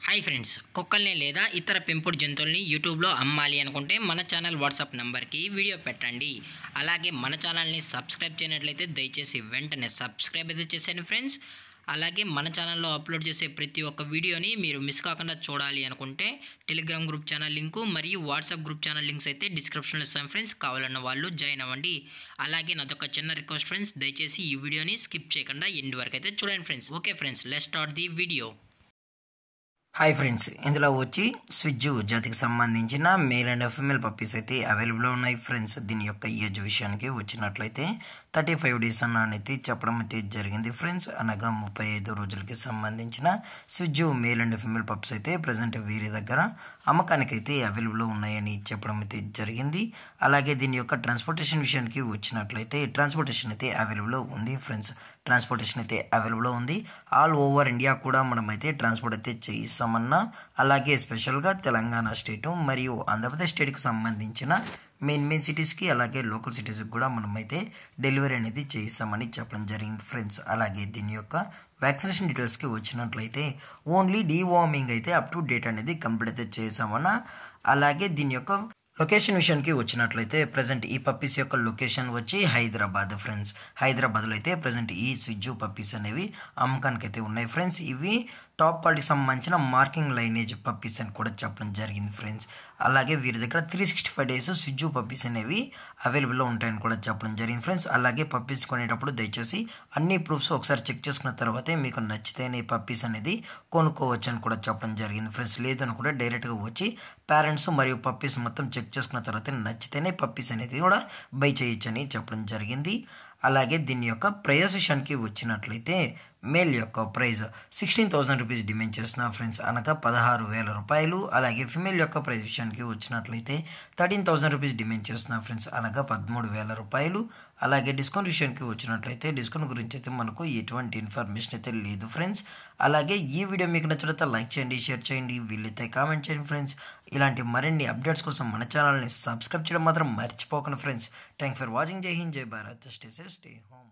Hi friends, కుక్కల్ని లేదా ఇతర పెంపుడు జంతువుల్ని యూట్యూబ్లో అమ్మాలి అనుకుంటే మన ఛానల్ వాట్సాప్ నెంబర్కి వీడియో పెట్టండి. అలాగే మన ఛానల్ని సబ్స్క్రైబ్ చేయనట్లయితే దయచేసి వెంటనే సబ్స్క్రైబ్ అయితే చేసేయండి ఫ్రెండ్స్. అలాగే మన ఛానల్లో అప్లోడ్ చేసే ప్రతి ఒక్క వీడియోని మీరు మిస్ కాకుండా చూడాలి అనుకుంటే టెలిగ్రామ్ గ్రూప్ ఛానల్ లింకు మరియు వాట్సాప్ గ్రూప్ ఛానల్ లింక్స్ అయితే డిస్క్రిప్షన్లో ఇస్తాను ఫ్రెండ్స్. కావాలన్న వాళ్ళు జాయిన్ అవ్వండి. అలాగే నాదొక చిన్న రిక్వెస్ట్ ఫ్రెండ్స్, దయచేసి ఈ వీడియోని స్కిప్ చేయకుండా ఎండ్ వరకు అయితే చూడండి friends. Okay friends, let's start the video. Hi friends, ఇందులో వచ్చి స్విజ్జు జాతికి సంబంధించిన మేల్ అండ్ ఫీమేల్ పప్పీస్ అయితే అవైలబుల్లో ఉన్నాయి ఫ్రెండ్స్. దీని యొక్క ఏజ్ విషయానికి వచ్చినట్లయితే 35 డేస్ అనేది చెప్పడం అయితే జరిగింది ఫ్రెండ్స్. అనగా 35 రోజులకి సంబంధించిన స్విజ్జు మేల్ అండ్ ఫీమేల్ పప్పీస్ అయితే ప్రజెంట్ వీరి దగ్గర అమ్మకానికి అయితే అవైలబుల్లో ఉన్నాయని చెప్పడం అయితే జరిగింది. అలాగే దీని యొక్క ట్రాన్స్పోర్టేషన్ విషయానికి వచ్చినట్లయితే ట్రాన్స్పోర్టేషన్ అయితే అవైలబుల్లో ఉంది ఫ్రెండ్స్. ట్రాన్స్పోర్టేషన్ అయితే అవైలబుల్లో ఉంది. ఆల్ ఓవర్ ఇండియా కూడా మనమైతే ట్రాన్స్పోర్ట్ అయితే చేయిస్తామన్నా, అలాగే స్పెషల్గా తెలంగాణ స్టేటు మరియు ఆంధ్రప్రదేశ్ స్టేట్కి సంబంధించిన మెయిన్ సిటీస్కి అలాగే లోకల్ సిటీస్కి కూడా మనమైతే డెలివరీ అనేది చేయిస్తామని చెప్పడం జరిగింది ఫ్రెండ్స్. అలాగే దీని యొక్క వ్యాక్సినేషన్ డీటెయిల్స్కి వచ్చినట్లయితే ఓన్లీ డీవార్మింగ్ అయితే అప్ టు డేట్ అనేది కంప్లీట్ అయితే చేసామన్నా. అలాగే దీని యొక్క లొకేషన్ విషయానికి వచ్చినట్లయితే ప్రజెంట్ ఈ పప్పీస్ యొక్క లొకేషన్ వచ్చి హైదరాబాద్ ఫ్రెండ్స్. హైదరాబాద్లో అయితే ప్రజెంట్ ఈ స్విజ్జు పప్పీస్ అనేవి అమ్మకానికి అయితే ఉన్నాయి ఫ్రెండ్స్. ఇవి టాప్ క్వాలిటీకి సంబంధించిన మార్కింగ్ లైనేజ్ పప్పీస్ అని కూడా చెప్పడం జరిగింది ఫ్రెండ్స్. అలాగే వీరి దగ్గర 365 డేస్ స్విజ్జు పప్పీస్ అనేవి అవైలబుల్లో ఉంటాయని కూడా చెప్పడం జరిగింది ఫ్రెండ్స్. అలాగే పప్పీస్ కొనేటప్పుడు దయచేసి అన్ని ప్రూఫ్స్ ఒకసారి చెక్ చేసుకున్న తర్వాతే మీకు నచ్చితేనే పప్పీస్ అనేది కొనుక్కోవచ్చు అని కూడా చెప్పడం జరిగింది ఫ్రెండ్స్. లేదని కూడా డైరెక్ట్గా వచ్చి పేరెంట్స్ మరియు పప్పీస్ మొత్తం చెక్ చేసుకున్న తర్వాత నచ్చితేనే పప్పీస్ అనేది కూడా బై చేయొచ్చు అని చెప్పడం జరిగింది. అలాగే దీని యొక్క ప్రైస్ విషయానికి వచ్చినట్లయితే మేల్ యొక్క ప్రైస్ 16,000 రూపీస్ డిమాండ్ చేస్తున్నారు ఫ్రెండ్స్, అనగా 16,000 రూపాయలు. అలాగే ఫిమేల్ యొక్క ప్రైస్ విషయానికి వచ్చినట్లయితే 13,000 రూపీస్ డిమాండ్ చేస్తున్నారు ఫ్రెండ్స్, అనగా 13,000 రూపాయలు. అలాగే డిస్కౌంట్ విషయానికి వచ్చినట్లయితే డిస్కౌంట్ గురించి అయితే మనకు ఎటువంటి ఇన్ఫర్మేషన్ అయితే లేదు ఫ్రెండ్స్. అలాగే ఈ వీడియో మీకు నచ్చినట్లయితే లైక్ చేయండి, షేర్ చేయండి, వీళ్ళైతే కామెంట్ చేయండి ఫ్రెండ్స్. ఇలాంటి మరిన్ని అప్డేట్స్ కోసం మన ఛానల్ని సబ్స్క్రైబ్ చేయడం మాత్రం మర్చిపోకండి ఫ్రెండ్స్. Thank for watching. జై హింద్, జై Bharat, stay safe, stay home.